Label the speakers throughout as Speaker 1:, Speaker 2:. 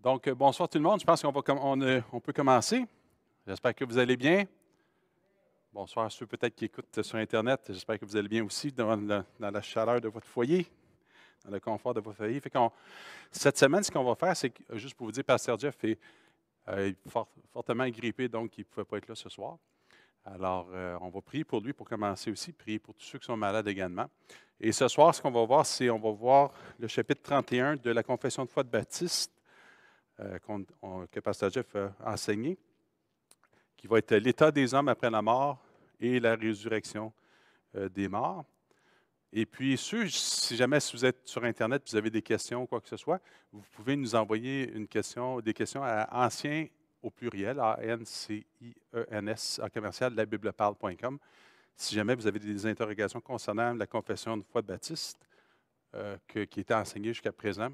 Speaker 1: Donc, bonsoir tout le monde. Je pense qu'on peut commencer. J'espère que vous allez bien. Bonsoir à ceux peut-être qui écoutent sur Internet. J'espère que vous allez bien aussi dans la chaleur de votre foyer, dans le confort de votre foyer. Cette semaine, ce qu'on va faire, c'est que, juste pour vous dire, Pasteur Jeff est fortement grippé, donc il ne pouvait pas être là ce soir. Alors, on va prier pour lui pour commencer aussi, prier pour tous ceux qui sont malades également. Et ce soir, ce qu'on va voir, on va voir le chapitre 31 de la Confession de foi de Baptiste que Pasteur Jeff a enseigné, qui va être l'état des hommes après la mort et la résurrection des morts. Et puis, si jamais vous êtes sur Internet, vous avez des questions ou quoi que ce soit, vous pouvez nous envoyer des questions à ancien au pluriel, ANCIENS, @labibleparle.com. Si jamais vous avez des interrogations concernant la confession de foi de Baptiste qui était enseignée jusqu'à présent,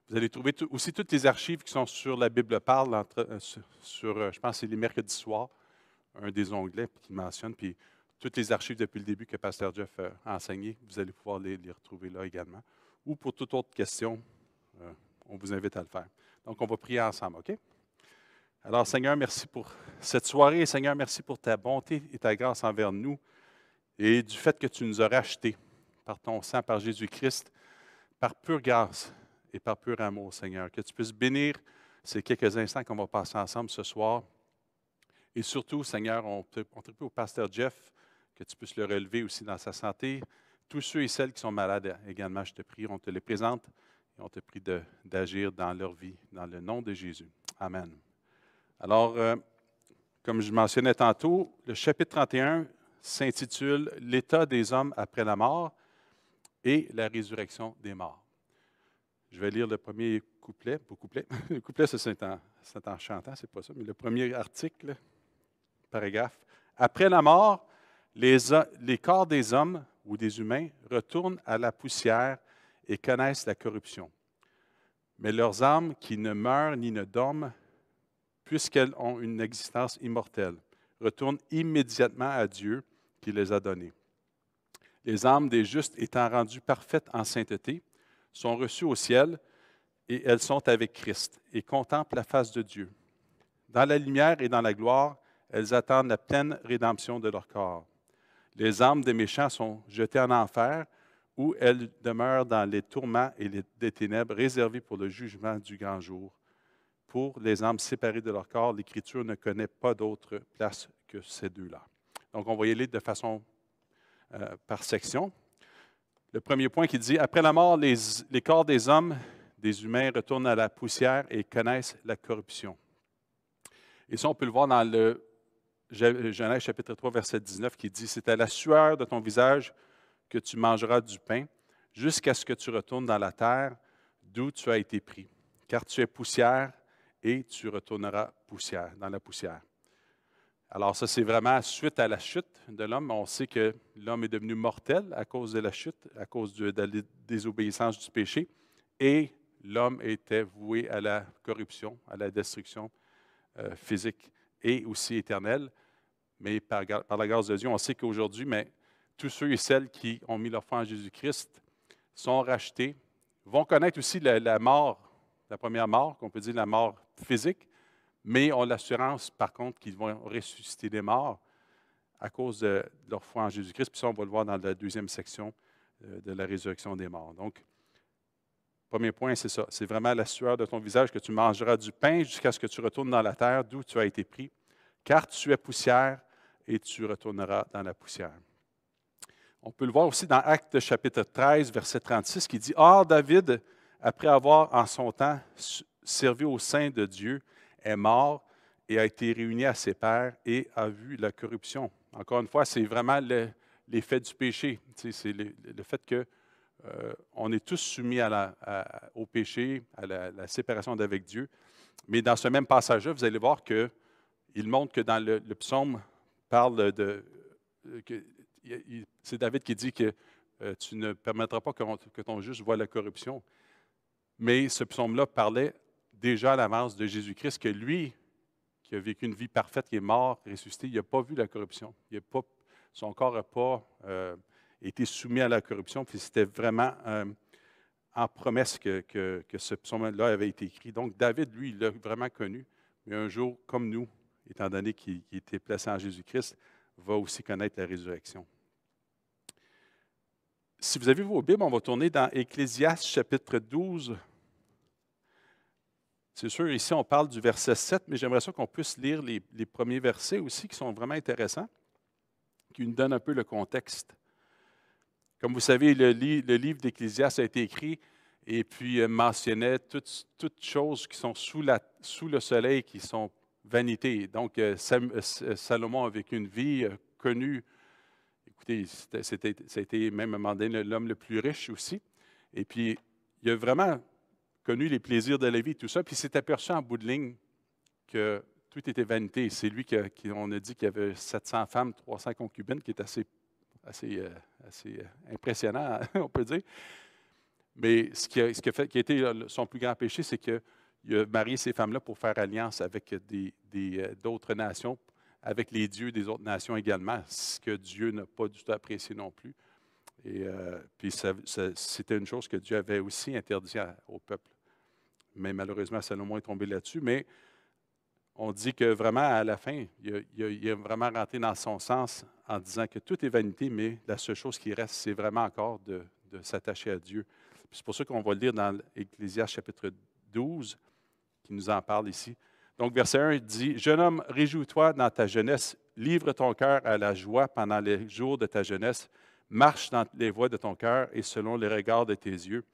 Speaker 1: vous allez trouver aussi toutes les archives qui sont sur la Bible Parle, je pense que c'est les mercredis soirs, un des onglets qui mentionne, puis toutes les archives depuis le début que Pasteur Jeff a enseigné, vous allez pouvoir les retrouver là également. Ou pour toute autre question, on vous invite à le faire. Donc, on va prier ensemble, OK? Alors, Seigneur, merci pour cette soirée. Seigneur, merci pour ta bonté et ta grâce envers nous et du fait que tu nous as rachetés par ton sang, par Jésus-Christ, par pure grâce et par pur amour, Seigneur. Que tu puisses bénir ces quelques instants qu'on va passer ensemble ce soir. Et surtout, Seigneur, on te prie au pasteur Jeff, que tu puisses le relever aussi dans sa santé. Tous ceux et celles qui sont malades également, je te prie, on te les présente et on te prie d'agir dans leur vie, dans le nom de Jésus. Amen. Alors, comme je mentionnais tantôt, le chapitre 31 s'intitule « L'état des hommes après la mort et la résurrection des morts ». Je vais lire le premier couplet. Le couplet, c'est en chantant, c'est pas ça, mais le premier article, paragraphe. Après la mort, les corps des hommes ou des humains retournent à la poussière et connaissent la corruption. Mais leurs âmes qui ne meurent ni ne dorment, puisqu'elles ont une existence immortelle, retournent immédiatement à Dieu qui les a données. Les âmes des justes étant rendues parfaites en sainteté, sont reçues au ciel et elles sont avec Christ et contemplent la face de Dieu. Dans la lumière et dans la gloire, elles attendent la pleine rédemption de leur corps. Les âmes des méchants sont jetées en enfer, où elles demeurent dans les tourments et des ténèbres réservés pour le jugement du grand jour. Pour les âmes séparées de leur corps, l'Écriture ne connaît pas d'autre place que ces deux-là. Donc, on va y aller de façon par section. Le premier point qui dit « Après la mort, les corps des hommes, des humains, retournent à la poussière et connaissent la corruption. » Et ça, on peut le voir dans le Genèse chapitre 3, verset 19, qui dit « C'est à la sueur de ton visage que tu mangeras du pain, jusqu'à ce que tu retournes dans la terre, d'où tu as été pris. Car tu es poussière, et tu retourneras dans la poussière. » Alors ça, c'est vraiment suite à la chute de l'homme. On sait que l'homme est devenu mortel à cause de la chute, à cause de la désobéissance du péché, et l'homme était voué à la corruption, à la destruction physique et aussi éternelle. Mais par la grâce de Dieu, on sait qu'aujourd'hui, tous ceux et celles qui ont mis leur foi en Jésus-Christ sont rachetés, vont connaître aussi la mort, la première mort, qu'on peut dire la mort physique, mais ont l'assurance, par contre, qu'ils vont ressusciter des morts à cause de leur foi en Jésus-Christ. Puis ça, on va le voir dans la deuxième section de la résurrection des morts. Donc, premier point, c'est ça. C'est vraiment la sueur de ton visage que tu mangeras du pain jusqu'à ce que tu retournes dans la terre d'où tu as été pris. Car tu es poussière et tu retourneras dans la poussière. On peut le voir aussi dans Actes chapitre 13, verset 36, qui dit « Or, David, après avoir en son temps servi au sein de Dieu, est mort et a été réuni à ses pairs et a vu la corruption. » Encore une fois, c'est vraiment l'effet du péché. C'est le fait qu'on est tous soumis au péché, à la séparation d'avec Dieu. Mais dans ce même passage-là, vous allez voir qu'il montre que dans le psaume parle c'est David qui dit que tu ne permettras pas que ton juste voie la corruption. Mais ce psaume-là parlait déjà à l'avance de Jésus-Christ, que lui, qui a vécu une vie parfaite, qui est mort, ressuscité, il n'a pas vu la corruption. Son corps n'a pas été soumis à la corruption, puis c'était vraiment en promesse que ce psaume-là avait été écrit. Donc, David, lui, il l'a vraiment connu, mais un jour, comme nous, étant donné qu'il était placé en Jésus-Christ, va aussi connaître la résurrection. Si vous avez vos Bibles, on va tourner dans Ecclésiaste chapitre 12. C'est sûr, ici, on parle du verset 7, mais j'aimerais ça qu'on puisse lire les premiers versets aussi, qui sont vraiment intéressants, qui nous donnent un peu le contexte. Comme vous savez, le livre d'Ecclésiaste a été écrit et puis mentionnait toutes choses qui sont sous le soleil, qui sont vanité. Donc, Salomon a vécu une vie connue. Écoutez, ça a été même à un moment donné l'homme le plus riche aussi. Et puis, il a vraiment connu les plaisirs de la vie et tout ça. Puis, il s'est aperçu en bout de ligne que tout était vanité. C'est lui on a dit qu'il y avait 700 femmes, 300 concubines, qui est assez impressionnant, on peut dire. Mais ce qui a été son plus grand péché, c'est qu'il a marié ces femmes-là pour faire alliance avec d'autres nations, avec les dieux des autres nations également, ce que Dieu n'a pas du tout apprécié non plus. Et puis c'était une chose que Dieu avait aussi interdit au peuple. Mais malheureusement, Salomon est tombé là-dessus. Mais on dit que vraiment, à la fin, il a vraiment rentré dans son sens en disant que tout est vanité, mais la seule chose qui reste, c'est vraiment encore de s'attacher à Dieu. C'est pour ça qu'on va le lire dans Ecclésiaste chapitre 12, qui nous en parle ici. Donc, verset 1 dit « Jeune homme, réjouis-toi dans ta jeunesse, livre ton cœur à la joie pendant les jours de ta jeunesse, marche dans les voies de ton cœur et selon les regards de tes yeux.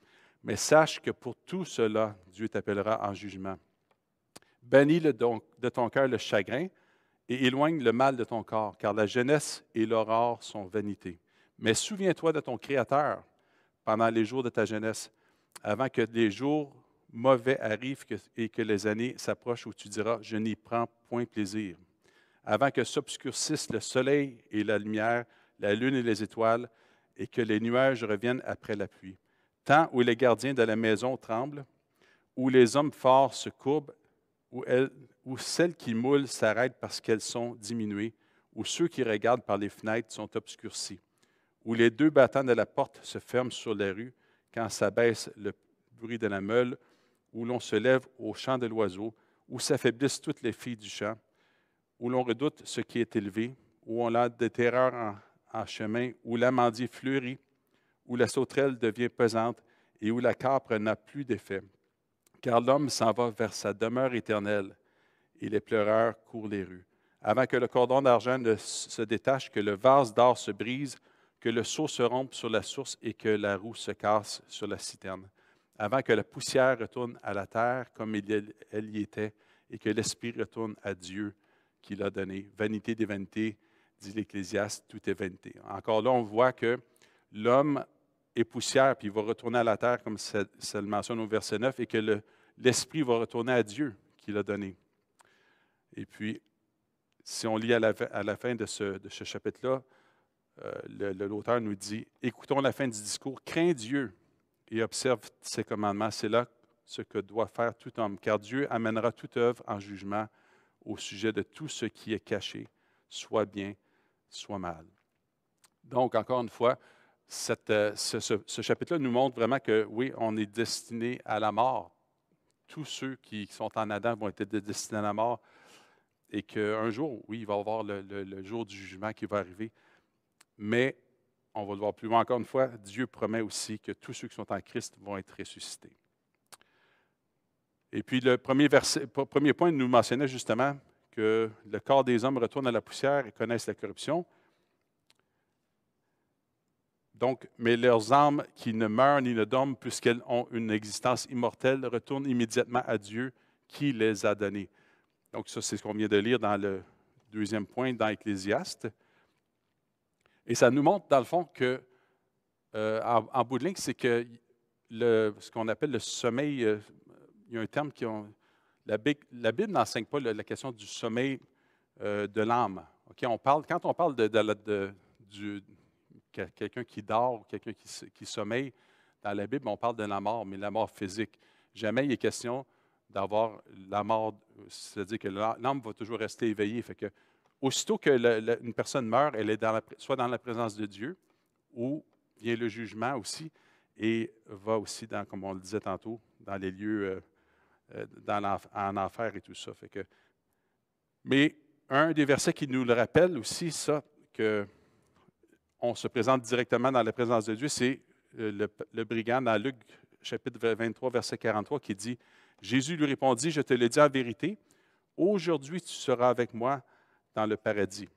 Speaker 1: Mais sache que pour tout cela, Dieu t'appellera en jugement. Bannis donc de ton cœur le chagrin et éloigne le mal de ton corps, car la jeunesse et l'aurore sont vanité. Mais souviens-toi de ton Créateur pendant les jours de ta jeunesse, avant que les jours mauvais arrivent et que les années s'approchent où tu diras « Je n'y prends point plaisir ». Avant que s'obscurcissent le soleil et la lumière, la lune et les étoiles, et que les nuages reviennent après la pluie. Temps où les gardiens de la maison tremblent, où les hommes forts se courbent, où celles qui moulent s'arrêtent parce qu'elles sont diminuées, où ceux qui regardent par les fenêtres sont obscurcis, où les deux battants de la porte se ferment sur la rue quand s'abaisse le bruit de la meule, où l'on se lève au chant de l'oiseau, où s'affaiblissent toutes les filles du champ, où l'on redoute ce qui est élevé, où on a des terreurs en chemin, où l'amandier fleurit, où la sauterelle devient pesante et où la capre n'a plus d'effet. Car l'homme s'en va vers sa demeure éternelle et les pleureurs courent les rues. Avant que le cordon d'argent ne se détache, que le vase d'or se brise, que le seau se rompe sur la source et que la roue se casse sur la citerne. Avant que la poussière retourne à la terre comme elle y était et que l'esprit retourne à Dieu qui l'a donné. Vanité des vanités, dit l'Ecclésiaste, tout est vanité. Encore là, on voit que l'homme est poussière, puis il va retourner à la terre, comme ça le mentionne au verset 9, et que l'esprit va retourner à Dieu qui l'a donné. Et puis, si on lit à la fin de ce chapitre-là, l'auteur nous dit « Écoutons la fin du discours, crains Dieu et observe ses commandements. C'est là ce que doit faire tout homme, car Dieu amènera toute œuvre en jugement au sujet de tout ce qui est caché, soit bien, soit mal. » Donc, encore une fois, ce chapitre-là nous montre vraiment que, oui, on est destiné à la mort. Tous ceux qui sont en Adam vont être destinés à la mort et qu'un jour, oui, il va y avoir le jour du jugement qui va arriver. Mais, on va le voir plus loin encore une fois, Dieu promet aussi que tous ceux qui sont en Christ vont être ressuscités. Et puis, le premier point nous mentionnait justement que le corps des hommes retourne à la poussière et connaissent la corruption. Donc, mais leurs âmes qui ne meurent ni ne dorment, puisqu'elles ont une existence immortelle, retournent immédiatement à Dieu qui les a données. Donc, ça, c'est ce qu'on vient de lire dans le deuxième point dans Ecclésiaste. Et ça nous montre, dans le fond, que, en bout de ligne, c'est que ce qu'on appelle le sommeil, il y a un terme la Bible n'enseigne pas la question du sommeil de l'âme. Okay? Quand on parle de quelqu'un qui dort ou quelqu'un qui sommeille, dans la Bible, on parle de la mort, mais la mort physique. Jamais il est question d'avoir la mort, c'est-à-dire que l'âme va toujours rester éveillée. Fait que, aussitôt qu'une personne meurt, elle est soit dans la présence de Dieu, ou vient le jugement aussi, et va aussi, comme on le disait tantôt, dans les lieux, en enfer et tout ça. Mais un des versets qui nous le rappelle aussi, ça, qu'on se présente directement dans la présence de Dieu, c'est le brigand dans Luc chapitre 23, verset 43, qui dit « Jésus lui répondit, je te le dis en vérité, aujourd'hui tu seras avec moi dans le paradis. »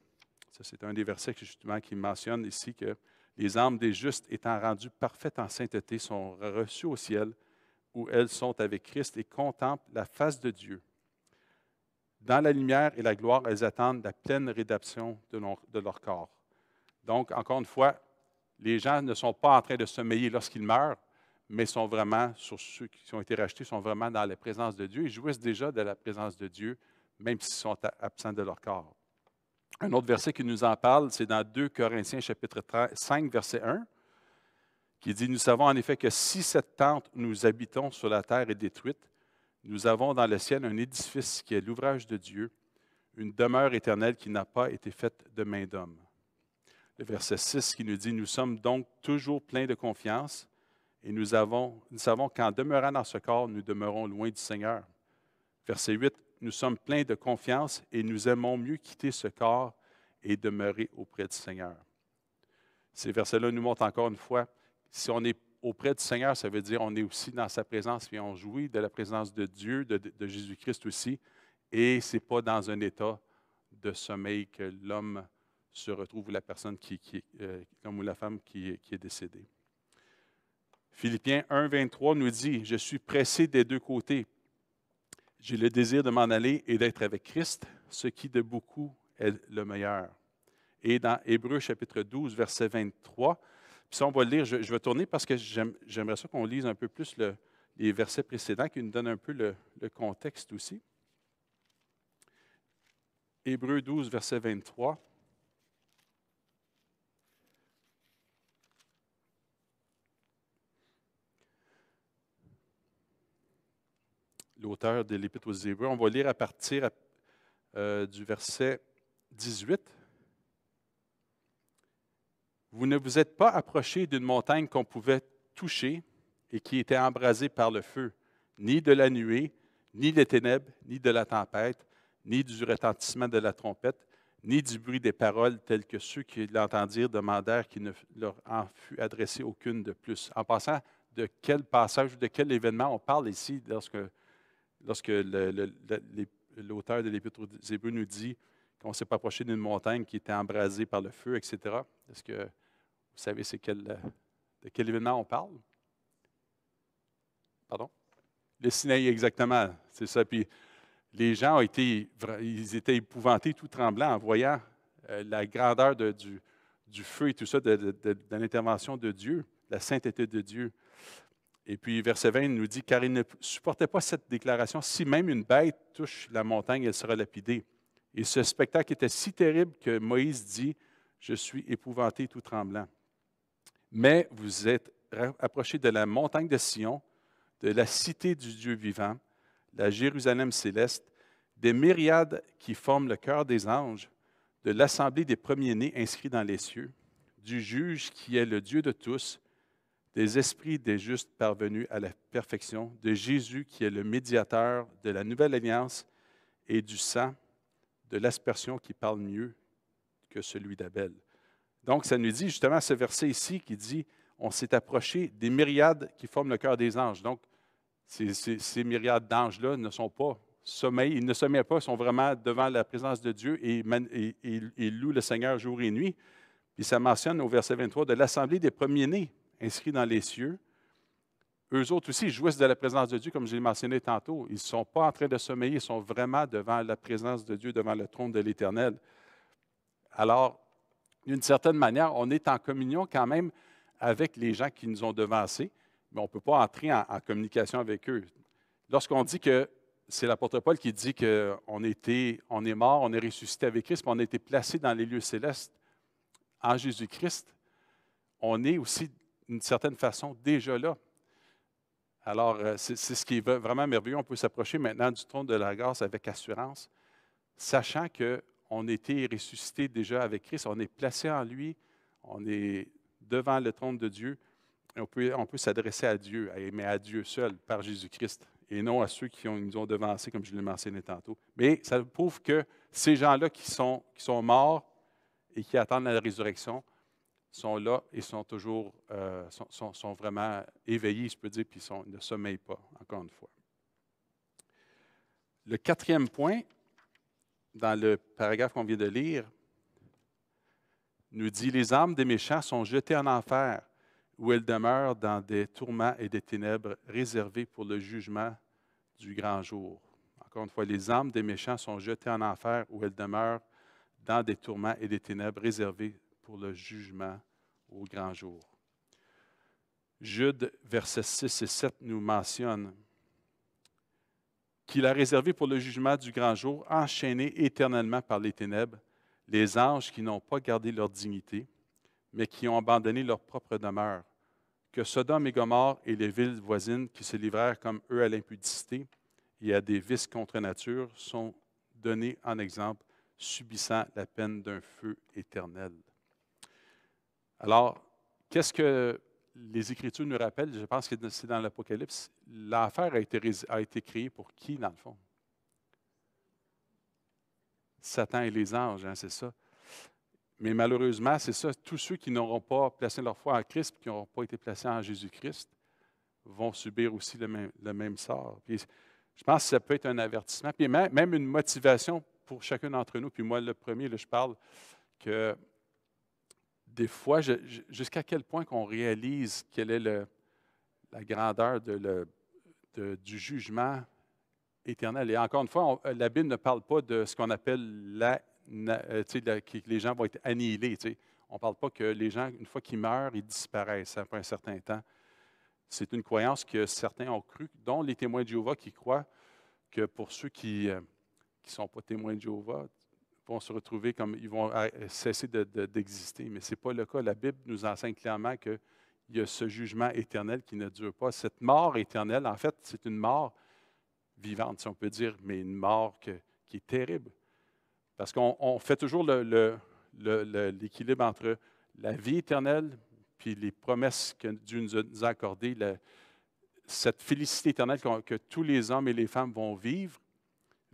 Speaker 1: Ça, c'est un des versets justement qui mentionne ici que les âmes des justes étant rendues parfaites en sainteté sont reçues au ciel, où elles sont avec Christ et contemplent la face de Dieu. Dans la lumière et la gloire, elles attendent la pleine rédemption de leur corps. Donc, encore une fois, les gens ne sont pas en train de sommeiller lorsqu'ils meurent, mais sont vraiment, sur ceux qui ont été rachetés, sont vraiment dans la présence de Dieu. Ils jouissent déjà de la présence de Dieu, même s'ils sont absents de leur corps. Un autre verset qui nous en parle, c'est dans 2 Corinthiens chapitre 5, verset 1, qui dit « Nous savons en effet que si cette tente où nous habitons sur la terre est détruite, nous avons dans le ciel un édifice qui est l'ouvrage de Dieu, une demeure éternelle qui n'a pas été faite de main d'homme. » Le verset 6 qui nous dit « Nous sommes donc toujours pleins de confiance et nous savons qu'en demeurant dans ce corps, nous demeurons loin du Seigneur. » Verset 8 « Nous sommes pleins de confiance et nous aimons mieux quitter ce corps et demeurer auprès du Seigneur. » Ces versets-là nous montrent encore une fois, si on est auprès du Seigneur, ça veut dire qu'on est aussi dans sa présence et on jouit de la présence de Dieu, de Jésus-Christ aussi, et ce n'est pas dans un état de sommeil que l'homme se retrouve, ou la personne, l'homme ou la femme qui est décédée. Philippiens 1, 23 nous dit « Je suis pressé des deux côtés. J'ai le désir de m'en aller et d'être avec Christ, ce qui de beaucoup est le meilleur. » Et dans Hébreux chapitre 12, verset 23, puis ça on va le lire, je vais tourner parce que j'aimerais ça qu'on lise un peu plus les versets précédents qui nous donnent un peu le contexte aussi. Hébreux 12, verset 23. L'auteur de l'Épître aux Hébreux. On va lire à partir du verset 18. Vous ne vous êtes pas approchés d'une montagne qu'on pouvait toucher et qui était embrasée par le feu, ni de la nuée, ni des ténèbres, ni de la tempête, ni du retentissement de la trompette, ni du bruit des paroles telles que ceux qui l'entendirent demandèrent qu'il ne leur en fût adressé aucune de plus. En passant, de quel passage, de quel événement on parle ici lorsque l'auteur de l'Épître aux Hébreux nous dit qu'on ne s'est pas approché d'une montagne qui était embrasée par le feu, etc. Est-ce que vous savez de quel événement on parle? Pardon? Le Sinaï, exactement. C'est ça. Puis les gens ils étaient épouvantés, tout tremblants, en voyant la grandeur du feu et tout ça, de l'intervention de Dieu, la sainteté de Dieu. Et puis, verset 20 nous dit « Car ils ne supportaient pas cette déclaration. Si même une bête touche la montagne, elle sera lapidée. » Et ce spectacle était si terrible que Moïse dit « Je suis épouvanté, tout tremblant. » Mais vous êtes approchés de la montagne de Sion, de la cité du Dieu vivant, la Jérusalem céleste, des myriades qui forment le cœur des anges, de l'assemblée des premiers-nés inscrits dans les cieux, du juge qui est le Dieu de tous, des esprits des justes parvenus à la perfection, de Jésus qui est le médiateur de la nouvelle alliance et du sang de l'aspersion qui parle mieux que celui d'Abel. Donc, ça nous dit justement ce verset ici qui dit « On s'est approché des myriades qui forment le cœur des anges ». Donc, ces myriades d'anges-là ne sont pas sommeil, ils ne sommeillent pas, ils sont vraiment devant la présence de Dieu et ils louent le Seigneur jour et nuit. Puis ça mentionne au verset 23 de l'assemblée des premiers-nés inscrits dans les cieux. Eux autres aussi jouissent de la présence de Dieu, comme je l'ai mentionné tantôt. Ils ne sont pas en train de sommeiller, ils sont vraiment devant la présence de Dieu, devant le trône de l'Éternel. Alors, d'une certaine manière, on est en communion quand même avec les gens qui nous ont devancés, mais on ne peut pas entrer en communication avec eux. Lorsqu'on dit que, c'est l'apôtre Paul qui dit qu'on est mort, on est ressuscité avec Christ, puis on a été placé dans les lieux célestes en Jésus-Christ, on est aussi, d'une certaine façon, déjà là. Alors, c'est ce qui est vraiment merveilleux. On peut s'approcher maintenant du trône de la grâce avec assurance, sachant qu'on a été ressuscité déjà avec Christ, on est placé en lui, on est devant le trône de Dieu on peut s'adresser à Dieu, mais à Dieu seul, par Jésus-Christ, et non à ceux qui nous ont devancés, comme je l'ai mentionné tantôt. Mais ça prouve que ces gens-là qui sont morts et qui attendent la résurrection sont là et sont toujours sont vraiment éveillés, je peux dire, puis ne sommeillent pas, encore une fois. Le quatrième point, dans le paragraphe qu'on vient de lire, nous dit « Les âmes des méchants sont jetées en enfer, où elles demeurent dans des tourments et des ténèbres réservés pour le jugement du grand jour. » Encore une fois, les âmes des méchants sont jetées en enfer, où elles demeurent dans des tourments et des ténèbres réservés pour le jugement au grand jour. Jude, versets 6 et 7, nous mentionne qu'il a réservé pour le jugement du grand jour, enchaînés éternellement par les ténèbres, les anges qui n'ont pas gardé leur dignité, mais qui ont abandonné leur propre demeure, que Sodome et Gomorrhe et les villes voisines qui se livrèrent comme eux à l'impudicité et à des vices contre nature sont donnés en exemple, subissant la peine d'un feu éternel. Alors, qu'est-ce que les Écritures nous rappellent? Je pense que c'est dans l'Apocalypse. L'enfer a été créé pour qui, dans le fond? Satan et les anges, hein, c'est ça. Mais malheureusement, c'est ça, tous ceux qui n'auront pas placé leur foi en Christ et qui n'auront pas été placés en Jésus-Christ vont subir aussi le même sort. Puis, je pense que ça peut être un avertissement, puis même une motivation pour chacun d'entre nous. Puis moi, le premier, là, je parle que des fois, jusqu'à quel point qu'on réalise quelle est la grandeur du jugement éternel. Et encore une fois, la Bible ne parle pas de ce qu'on appelle que les gens vont être annihilés. On ne parle pas que les gens, une fois qu'ils meurent, ils disparaissent après un certain temps. C'est une croyance que certains ont cru, dont les témoins de Jéhovah qui croient que pour ceux qui ne sont pas témoins de Jéhovah, vont se retrouver comme ils vont cesser d'exister. Mais ce n'est pas le cas. La Bible nous enseigne clairement qu'il y a ce jugement éternel qui ne dure pas. Cette mort éternelle, en fait, c'est une mort vivante, si on peut dire, mais une mort qui est terrible. Parce qu'on fait toujours l'équilibre entre la vie éternelle puis les promesses que Dieu nous a accordées, cette félicité éternelle que tous les hommes et les femmes vont vivre,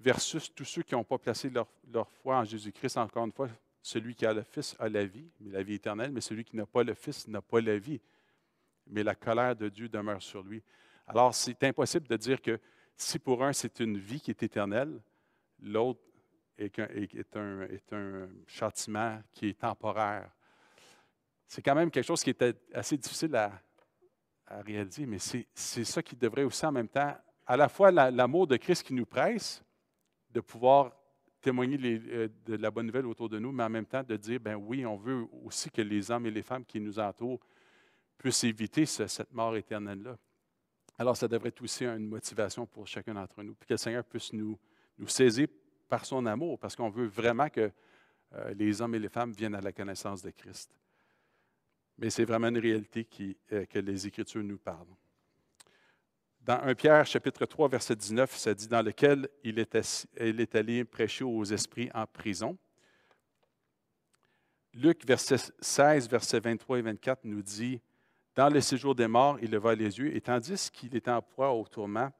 Speaker 1: versus tous ceux qui n'ont pas placé leur foi en Jésus-Christ. Encore une fois, celui qui a le Fils a la vie, mais la vie éternelle, mais celui qui n'a pas le Fils n'a pas la vie. Mais la colère de Dieu demeure sur lui. Alors, c'est impossible de dire que si pour un, c'est une vie qui est éternelle, l'autre est un châtiment qui est temporaire. C'est quand même quelque chose qui est assez difficile à réaliser, mais c'est ça qui devrait aussi en même temps, à la fois l'amour de Christ qui nous presse, de pouvoir témoigner de la bonne nouvelle autour de nous, mais en même temps de dire, ben oui, on veut aussi que les hommes et les femmes qui nous entourent puissent éviter cette mort éternelle-là. Alors, ça devrait être aussi une motivation pour chacun d'entre nous, puis que le Seigneur puisse nous saisir par son amour, parce qu'on veut vraiment que les hommes et les femmes viennent à la connaissance de Christ. Mais c'est vraiment une réalité que les Écritures nous parlent. Dans 1 Pierre, chapitre 3, verset 19, ça dit « Dans lequel il est allé prêcher aux esprits en prison. » Luc, verset 16, versets 23 et 24, nous dit « Dans le séjour des morts, il leva les yeux, et tandis qu'il était en proie au tourment,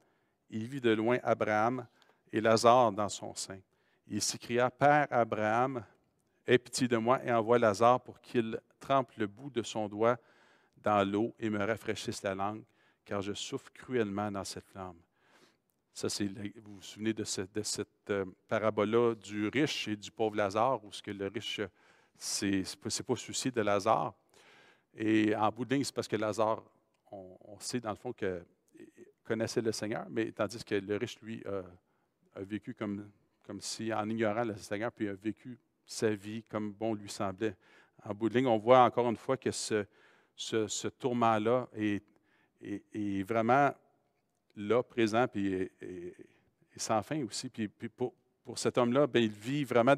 Speaker 1: il vit de loin Abraham et Lazare dans son sein. Il s'écria, « Père Abraham, aie pitié de moi et envoie Lazare pour qu'il trempe le bout de son doigt dans l'eau et me rafraîchisse la langue, car je souffre cruellement dans cette flamme. » Ça, vous vous souvenez de cette parabole-là du riche et du pauvre Lazare, où ce que le riche c'est pas souci de Lazare. Et en bout de ligne, c'est parce que Lazare, on sait dans le fond qu'il connaissait le Seigneur, mais tandis que le riche, lui, a vécu comme si, en ignorant le Seigneur, puis a vécu sa vie comme bon lui semblait. En bout de ligne, on voit encore une fois que ce tourment-là est vraiment là, présent, puis est sans fin aussi. Puis pour cet homme-là, bien, il vit vraiment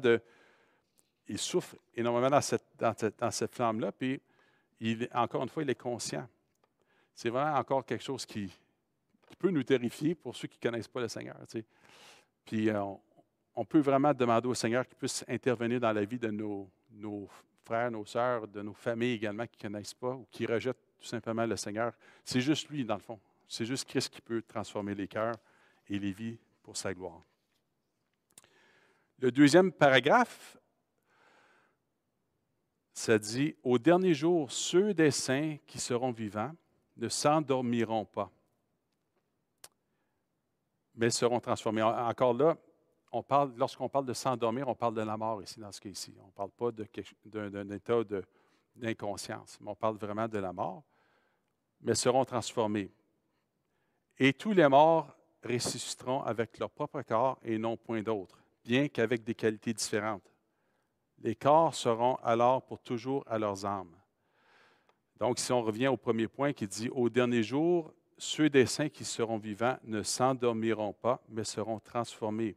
Speaker 1: il souffre énormément dans cette flamme-là, puis encore une fois, il est conscient. C'est vraiment encore quelque chose qui peut nous terrifier pour ceux qui ne connaissent pas le Seigneur. Puis on peut vraiment demander au Seigneur qu'il puisse intervenir dans la vie de nos frères, nos sœurs, de nos familles également qui ne connaissent pas ou qui rejettent tout simplement le Seigneur. C'est juste lui, dans le fond. C'est juste Christ qui peut transformer les cœurs et les vies pour sa gloire. Le deuxième paragraphe, ça dit, « Au dernier jour, ceux des saints qui seront vivants ne s'endormiront pas, mais seront transformés. » Encore là, lorsqu'on parle de s'endormir, on parle de la mort ici, dans ce cas-ci. On ne parle pas d'un état d'inconscience, mais on parle vraiment de la mort, mais seront transformés. Et tous les morts ressusciteront avec leur propre corps et non point d'autre, bien qu'avec des qualités différentes. Les corps seront alors pour toujours à leurs âmes. Donc, si on revient au premier point qui dit « Au dernier jour, ceux des saints qui seront vivants ne s'endormiront pas, mais seront transformés. »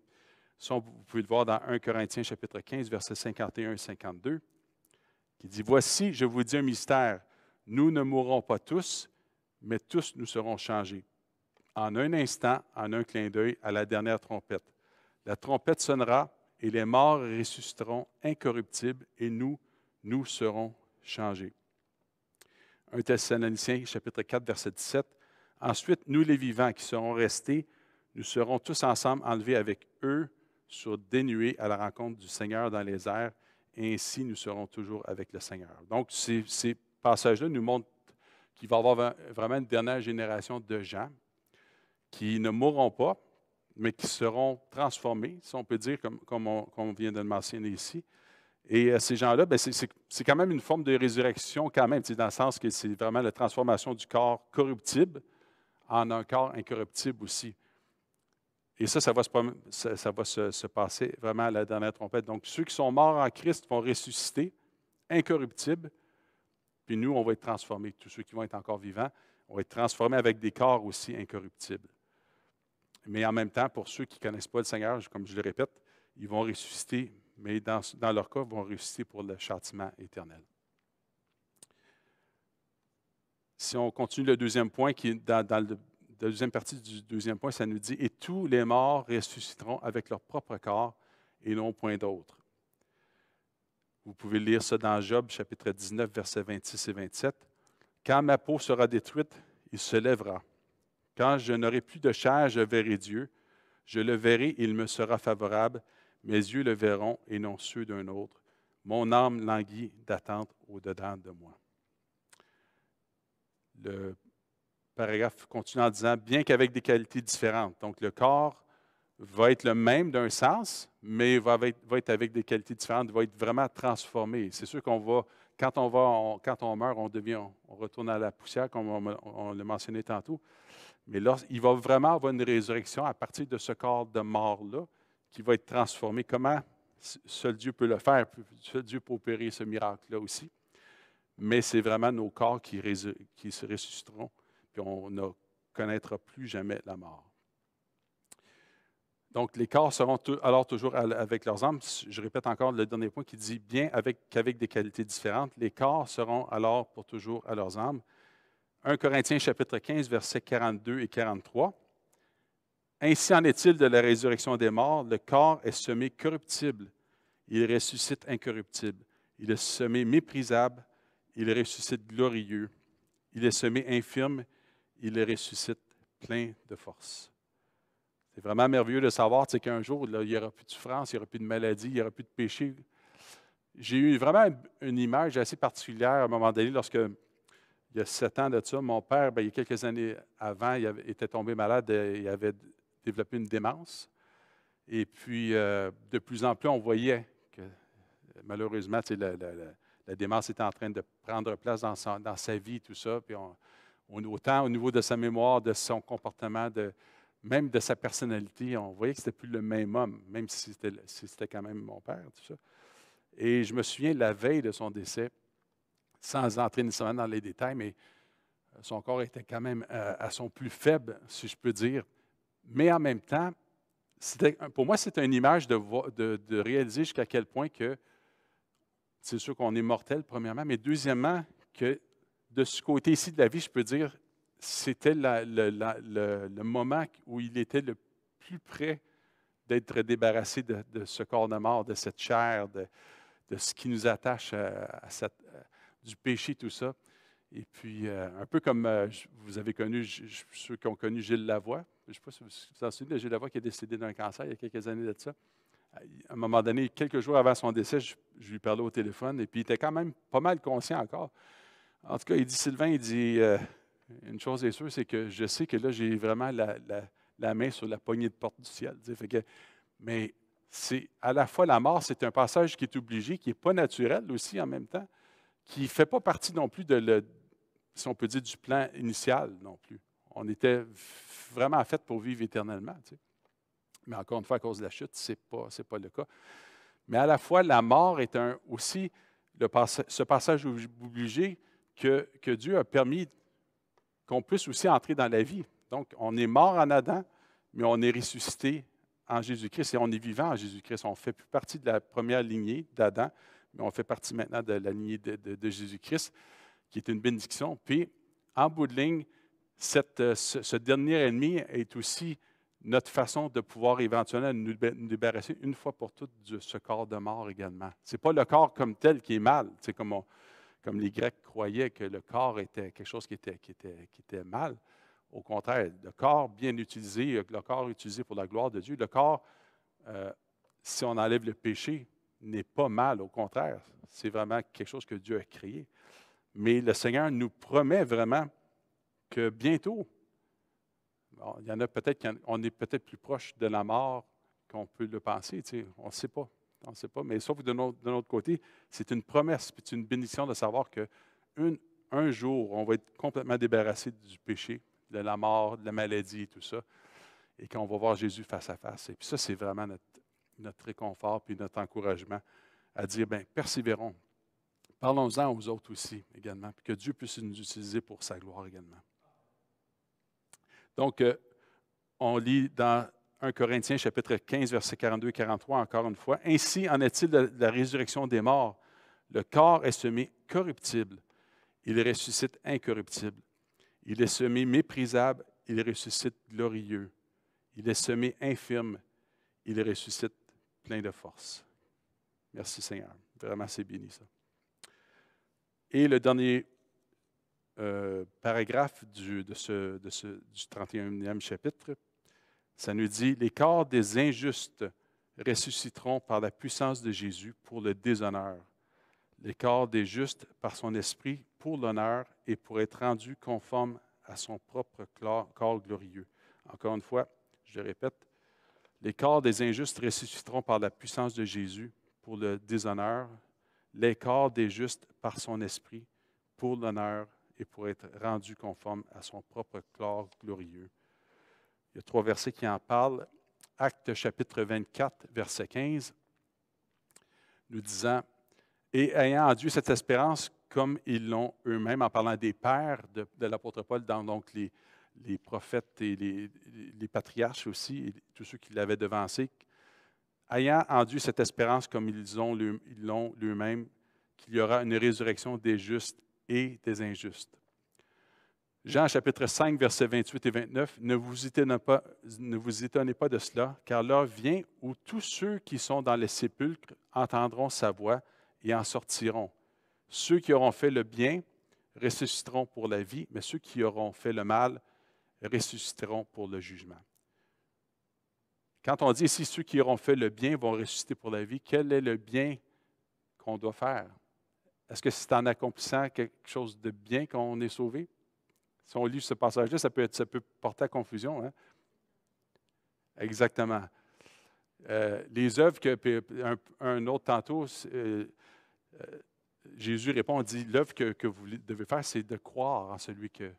Speaker 1: Ça, vous pouvez le voir dans 1 Corinthiens chapitre 15, versets 51 et 52, qui dit « Voici, je vous dis un mystère, nous ne mourrons pas tous, mais tous nous serons changés. En un instant, en un clin d'œil, à la dernière trompette. La trompette sonnera, et les morts ressusciteront incorruptibles, et nous serons changés. » 1 Thessaloniciens, chapitre 4, verset 17. « Ensuite, nous les vivants qui serons restés, nous serons tous ensemble enlevés avec eux sur des nuées à la rencontre du Seigneur dans les airs, et ainsi nous serons toujours avec le Seigneur. » Donc, ces passages-là nous montrent qu'il va y avoir vraiment une dernière génération de gens qui ne mourront pas, mais qui seront transformés, si on peut dire, comme on vient de le mentionner ici. Et ces gens-là, c'est quand même une forme de résurrection, quand même, dans le sens que c'est vraiment la transformation du corps corruptible en un corps incorruptible aussi. Et ça va se passer vraiment à la dernière trompette. Donc, ceux qui sont morts en Christ vont ressusciter, incorruptibles, puis nous, on va être transformés. Tous ceux qui vont être encore vivants vont être transformés avec des corps aussi incorruptibles. Mais en même temps, pour ceux qui ne connaissent pas le Seigneur, comme je le répète, ils vont ressusciter, mais dans leur cas, ils vont ressusciter pour le châtiment éternel. Si on continue le deuxième point, qui est dans la deuxième partie du deuxième point, ça nous dit « Et tous les morts ressusciteront avec leur propre corps et non point d'autre. » Vous pouvez lire ça dans Job, chapitre 19, versets 26 et 27. « Quand ma peau sera détruite, il se lèvera. Quand je n'aurai plus de chair, je verrai Dieu. Je le verrai et il me sera favorable. Mes yeux le verront et non ceux d'un autre. Mon âme languit d'attente au-dedans de moi. » Le paragraphe continue en disant « Bien qu'avec des qualités différentes. » Donc, le corps va être le même d'un sens, mais va être avec des qualités différentes, va être vraiment transformé. C'est sûr qu'on va, quand on meurt, on retourne à la poussière, comme on l'a mentionné tantôt. Mais là, il va vraiment avoir une résurrection à partir de ce corps de mort-là qui va être transformé. Comment seul Dieu peut le faire? Seul Dieu peut opérer ce miracle-là aussi. Mais c'est vraiment nos corps qui se ressusciteront, puis on ne connaîtra plus jamais la mort. Donc, les corps seront alors toujours avec leurs âmes. Je répète encore le dernier point qui dit bien qu'avec des qualités différentes, les corps seront alors pour toujours à leurs âmes. 1 Corinthiens chapitre 15, versets 42 et 43. « Ainsi en est-il de la résurrection des morts, le corps est semé corruptible, il ressuscite incorruptible. Il est semé méprisable, il ressuscite glorieux. Il est semé infirme, il ressuscite plein de force. » C'est vraiment merveilleux de savoir qu'un jour, là, il n'y aura plus de souffrance, il n'y aura plus de maladie, il n'y aura plus de péché. J'ai eu vraiment une image assez particulière à un moment donné, lorsque, il y a 7 ans de ça, mon père, il y a quelques années avant, il était tombé malade, il avait développé une démence. Et puis, de plus en plus, on voyait que, malheureusement, la démence était en train de prendre place dans sa vie, tout ça. Puis autant au niveau de sa mémoire, de son comportement, même de sa personnalité, on voyait que ce n'était plus le même homme, même si c'était quand même mon père, tout ça. Et je me souviens, la veille de son décès, sans entrer nécessairement dans les détails, mais son corps était quand même à son plus faible, si je peux dire. Mais en même temps, pour moi, c'est une image de réaliser jusqu'à quel point que c'est sûr qu'on est mortel, premièrement, mais deuxièmement, que de ce côté-ci de la vie, je peux dire, c'était le moment où il était le plus près d'être débarrassé de ce corps de mort, de cette chair, de ce qui nous attache du péché, tout ça. Et puis, un peu comme vous avez connu, ceux qui ont connu Gilles Lavoie, je ne sais pas si vous vous en souvenez de Gilles Lavoie qui est décédé d'un cancer il y a quelques années de ça. À un moment donné, quelques jours avant son décès, je lui parlais au téléphone et puis il était quand même pas mal conscient encore. En tout cas, il dit, Sylvain, il dit, une chose est sûre, c'est que je sais que là, j'ai vraiment la main sur la poignée de porte du ciel. Fait que, mais c'est à la fois la mort, c'est un passage qui est obligé, qui n'est pas naturel aussi en même temps, qui ne fait pas partie non plus si on peut dire, du plan initial non plus. On était vraiment fait pour vivre éternellement. Mais encore une fois, à cause de la chute, ce n'est pas le cas. Mais à la fois, la mort est aussi ce passage obligé que Dieu a permis qu'on puisse aussi entrer dans la vie. Donc, on est mort en Adam, mais on est ressuscité en Jésus-Christ et on est vivant en Jésus-Christ. On ne fait plus partie de la première lignée d'Adam, mais on fait partie maintenant de la lignée de Jésus-Christ, qui est une bénédiction. Puis, en bout de ligne, ce dernier ennemi est aussi notre façon de pouvoir éventuellement nous débarrasser une fois pour toutes de ce corps de mort également. Ce n'est pas le corps comme tel qui est mal. C'est comme les Grecs croyaient que le corps était quelque chose qui était mal. Au contraire, le corps bien utilisé, le corps utilisé pour la gloire de Dieu, le corps, si on enlève le péché, n'est pas mal. Au contraire, c'est vraiment quelque chose que Dieu a créé. Mais le Seigneur nous promet vraiment que bientôt, il y en a peut-être qu'on est peut-être plus proche de la mort qu'on peut le penser. On ne sait pas. On ne sait pas. Mais sauf que de notre côté, c'est une promesse, puis c'est une bénédiction de savoir qu'un jour, on va être complètement débarrassé du péché, de la mort, de la maladie et tout ça, et qu'on va voir Jésus face à face. Et puis ça, c'est vraiment notre réconfort puis notre encouragement à dire, bien, persévérons. Parlons-en aux autres aussi également, puis que Dieu puisse nous utiliser pour sa gloire également. Donc, on lit dans 1 Corinthiens chapitre 15, versets 42 et 43, encore une fois. « Ainsi en est-il de la résurrection des morts. Le corps est semé corruptible, il ressuscite incorruptible. Il est semé méprisable, il ressuscite glorieux. Il est semé infirme, il ressuscite plein de force. » Merci Seigneur. Vraiment, c'est béni ça. Et le dernier paragraphe du 31e chapitre, ça nous dit « Les corps des injustes ressusciteront par la puissance de Jésus pour le déshonneur. Les corps des justes par son esprit pour l'honneur et pour être rendus conformes à son propre corps glorieux. » Encore une fois, je répète, les corps des injustes ressusciteront par la puissance de Jésus pour le déshonneur, les corps des justes par son esprit pour l'honneur et pour être rendus conformes à son propre corps glorieux. Il y a 3 versets qui en parlent. Actes chapitre 24, verset 15, nous disant « Et ayant enduit cette espérance, comme ils l'ont eux-mêmes, en parlant des pères de l'apôtre Paul, dans donc les prophètes et les patriarches aussi, et tous ceux qui l'avaient devancé, ayant enduit cette espérance comme ils l'ont eux-mêmes, qu'il y aura une résurrection des justes et des injustes. » Jean chapitre 5, versets 28 et 29, « Ne vous étonnez pas de cela, car l'heure vient où tous ceux qui sont dans les sépulcres entendront sa voix et en sortiront. Ceux qui auront fait le bien ressusciteront pour la vie, mais ceux qui auront fait le mal ressusciteront pour le jugement. » Quand on dit ici ceux qui auront fait le bien vont ressusciter pour la vie, quel est le bien qu'on doit faire? Est-ce que c'est en accomplissant quelque chose de bien qu'on est sauvé? Si on lit ce passage-là, ça peut porter à confusion. Hein? Exactement. Les œuvres un autre tantôt, Jésus répond, dit, l'œuvre que vous devez faire, c'est de croire en celui qui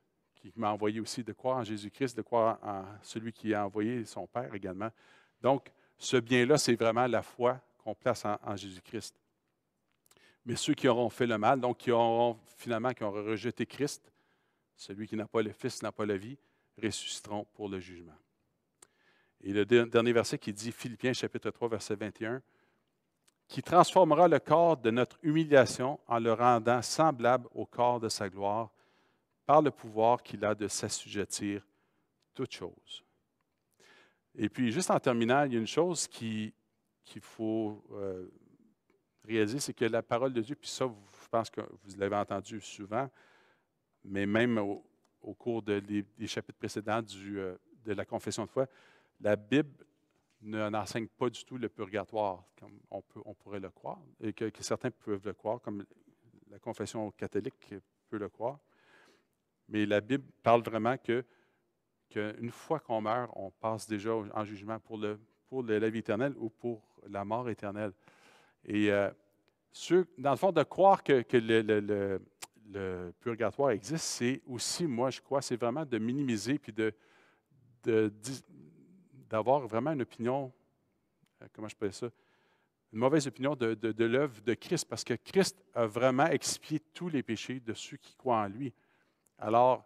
Speaker 1: m'a envoyé aussi, de croire en Jésus-Christ, de croire en celui qui a envoyé son Père également. Donc, ce bien-là, c'est vraiment la foi qu'on place en Jésus-Christ. Mais ceux qui auront fait le mal, donc qui auront rejeté Christ, celui qui n'a pas le Fils n'a pas la vie, ressusciteront pour le jugement. Et le dernier verset qui dit, Philippiens chapitre 3, verset 21, « Qui transformera le corps de notre humiliation en le rendant semblable au corps de sa gloire, par le pouvoir qu'il a de s'assujettir toutes choses. » Et puis, juste en terminant, il y a une chose qu'il faut réaliser, c'est que la parole de Dieu, puis ça, je pense que vous l'avez entendu souvent, mais même au cours des chapitres précédents de la confession de foi, la Bible n'enseigne pas du tout le purgatoire, comme on pourrait le croire, et que certains peuvent le croire, comme la confession catholique peut le croire. Mais la Bible parle vraiment qu'une fois qu'on meurt, on passe déjà en jugement pour la vie éternelle ou pour la mort éternelle. Et dans le fond, de croire que le purgatoire existe, c'est aussi, moi, je crois, c'est vraiment de minimiser puis d'avoir vraiment une opinion, comment je peux dire ça, une mauvaise opinion de l'œuvre de Christ, parce que Christ a vraiment expié tous les péchés de ceux qui croient en lui. Alors,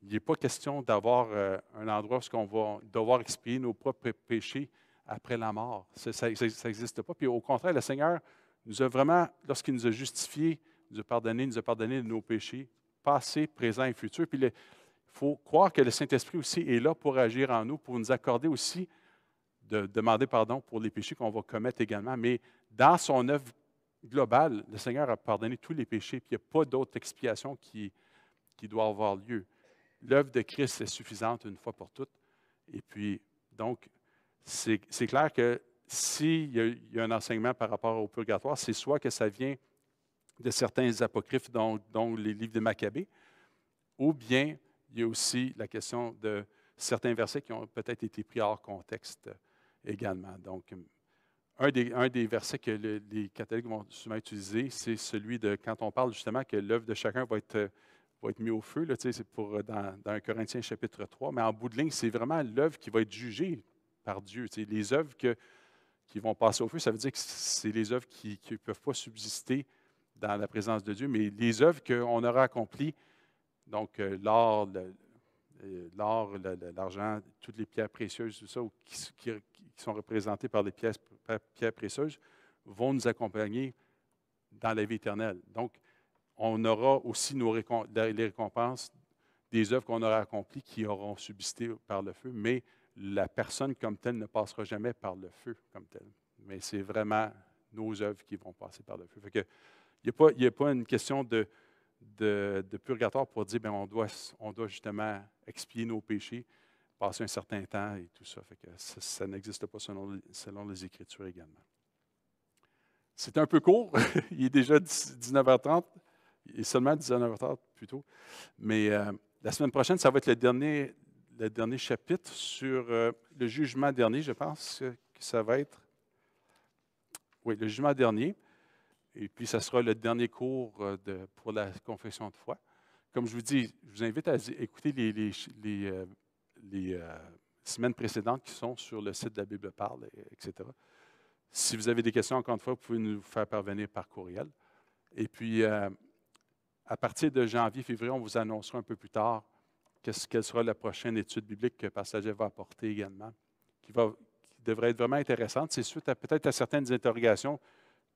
Speaker 1: il n'est pas question d'avoir un endroit où on va devoir expier nos propres péchés après la mort. Ça n'existe pas. Puis au contraire, le Seigneur nous a vraiment, lorsqu'il nous a justifiés, nous a pardonné de nos péchés, passés, présents et futurs. Puis il faut croire que le Saint-Esprit aussi est là pour agir en nous, pour nous accorder aussi de demander pardon pour les péchés qu'on va commettre également. Mais dans son œuvre globale, le Seigneur a pardonné tous les péchés, puis il n'y a pas d'autre expiation qui doit avoir lieu. L'œuvre de Christ est suffisante une fois pour toutes. Et puis, donc, c'est clair que s'il y a un enseignement par rapport au purgatoire, c'est soit que ça vient de certains apocryphes, dont les livres de Maccabée, ou bien il y a aussi la question de certains versets qui ont peut-être été pris hors contexte également. Donc, un des versets que les catholiques vont souvent utiliser, c'est celui de quand on parle justement que l'œuvre de chacun va être mis au feu, là, c'est dans 1 Corinthiens chapitre 3, mais en bout de ligne, c'est vraiment l'œuvre qui va être jugée par Dieu. Les œuvres qui vont passer au feu, ça veut dire que c'est les œuvres qui ne peuvent pas subsister dans la présence de Dieu, mais les œuvres qu'on aura accomplies, donc l'or, l'argent, toutes les pierres précieuses, tout ça, qui sont représentées par les pierres précieuses, vont nous accompagner dans la vie éternelle. Donc, on aura aussi les récompenses des œuvres qu'on aura accomplies qui auront subsisté par le feu, mais la personne comme telle ne passera jamais par le feu comme telle. Mais c'est vraiment nos œuvres qui vont passer par le feu. Fait que, il n'y a pas une question de purgatoire pour dire bien, on doit justement expier nos péchés, passer un certain temps et tout ça. Fait que ça n'existe pas selon les Écritures également. C'est un peu court. Il est déjà 19h30. Il est seulement 19h30 plutôt. Mais la semaine prochaine, ça va être le dernier chapitre sur le jugement dernier, je pense que ça va être. Oui, le jugement dernier. Et puis, ça sera le dernier cours pour la confession de foi. Comme je vous dis, je vous invite à écouter les semaines précédentes qui sont sur le site de la Bible Parle, etc. Si vous avez des questions, encore une fois, vous pouvez nous faire parvenir par courriel. Et puis, à partir de janvier, février, on vous annoncera un peu plus tard quelle sera la prochaine étude biblique que Pasteur Jeff va apporter également, qui devrait être vraiment intéressante. C'est suite peut-être à certaines interrogations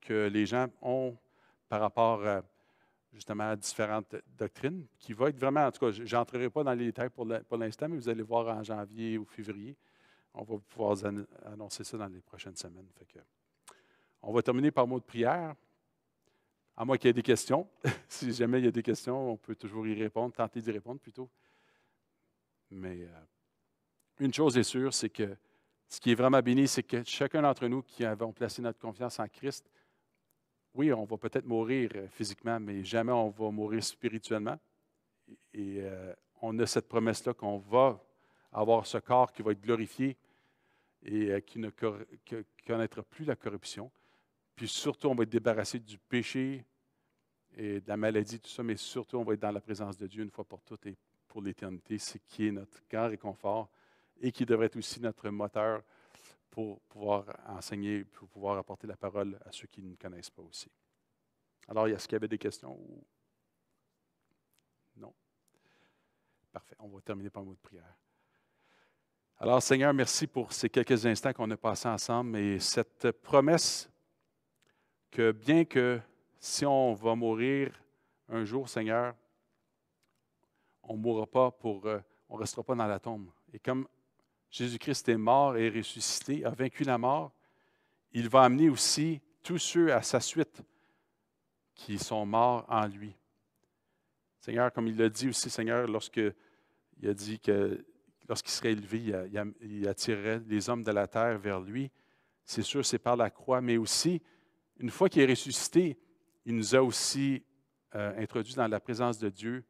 Speaker 1: que les gens ont par rapport justement à différentes doctrines, qui va être vraiment, en tout cas, je n'entrerai pas dans les détails pour l'instant, mais vous allez voir en janvier ou février. On va pouvoir annoncer ça dans les prochaines semaines. Fait que, on va terminer par mot de prière. À moins qu'il y ait des questions. Si jamais il y a des questions, on peut toujours y répondre, tenter d'y répondre plutôt. Mais une chose est sûre, c'est que ce qui est vraiment béni, c'est que chacun d'entre nous qui avons placé notre confiance en Christ, oui, on va peut-être mourir physiquement, mais jamais on va mourir spirituellement. Et on a cette promesse-là qu'on va avoir ce corps qui va être glorifié et qui ne connaîtra plus la corruption. Puis surtout, on va être débarrassé du péché et de la maladie, tout ça, mais surtout, on va être dans la présence de Dieu une fois pour toutes et pour l'éternité, ce qui est notre grand réconfort et qui devrait être aussi notre moteur pour pouvoir enseigner, pour pouvoir apporter la parole à ceux qui ne connaissent pas aussi. Alors, est-ce qu'il y avait des questions? Non? Parfait. On va terminer par un mot de prière. Alors, Seigneur, merci pour ces quelques instants qu'on a passés ensemble et cette promesse que bien que si on va mourir un jour, Seigneur, on ne mourra pas on ne restera pas dans la tombe. Et comme Jésus-Christ est mort et ressuscité, a vaincu la mort, il va amener aussi tous ceux à sa suite qui sont morts en lui. Seigneur, comme il l'a dit aussi, Seigneur, lorsqu'il a dit que lorsqu'il serait élevé, il attirerait les hommes de la terre vers lui. C'est sûr, c'est par la croix, mais aussi, une fois qu'il est ressuscité, il nous a aussi introduits dans la présence de Dieu,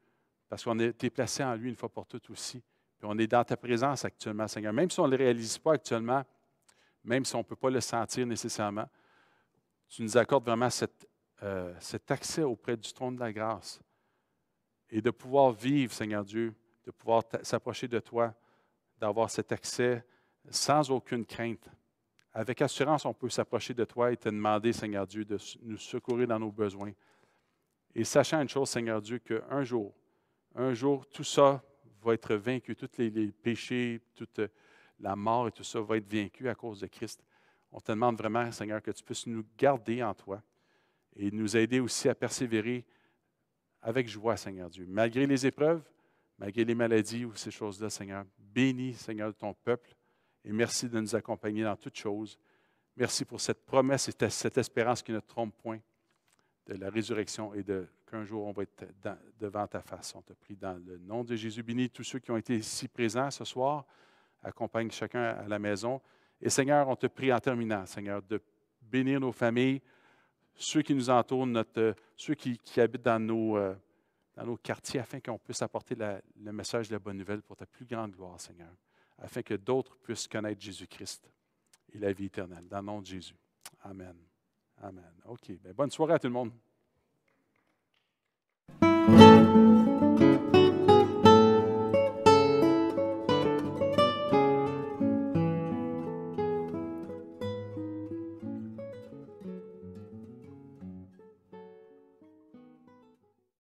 Speaker 1: parce qu'on a été placé en lui une fois pour toutes aussi. Puis on est dans ta présence actuellement, Seigneur. Même si on ne le réalise pas actuellement, même si on ne peut pas le sentir nécessairement, tu nous accordes vraiment cet accès auprès du trône de la grâce et de pouvoir vivre, Seigneur Dieu, de pouvoir s'approcher de toi, d'avoir cet accès sans aucune crainte. Avec assurance, on peut s'approcher de toi et te demander, Seigneur Dieu, de nous secourir dans nos besoins. Et sachant une chose, Seigneur Dieu, qu'un jour, tout ça va être vaincu, tous les péchés, toute la mort et tout ça va être vaincu à cause de Christ. On te demande vraiment, Seigneur, que tu puisses nous garder en toi et nous aider aussi à persévérer avec joie, Seigneur Dieu. Malgré les épreuves, malgré les maladies ou ces choses-là, Seigneur, bénis, Seigneur, ton peuple et merci de nous accompagner dans toutes choses. Merci pour cette promesse et cette espérance qui ne trompe point de la résurrection et qu'un jour on va être devant ta face. On te prie dans le nom de Jésus. Bénis tous ceux qui ont été ici présents ce soir. Accompagne chacun à la maison. Et Seigneur, on te prie en terminant, Seigneur, de bénir nos familles, ceux qui nous entourent, ceux qui habitent dans nos quartiers, afin qu'on puisse apporter le message de la bonne nouvelle pour ta plus grande gloire, Seigneur, afin que d'autres puissent connaître Jésus-Christ et la vie éternelle. Dans le nom de Jésus. Amen. Amen. OK. Bien, bonne soirée à tout le monde.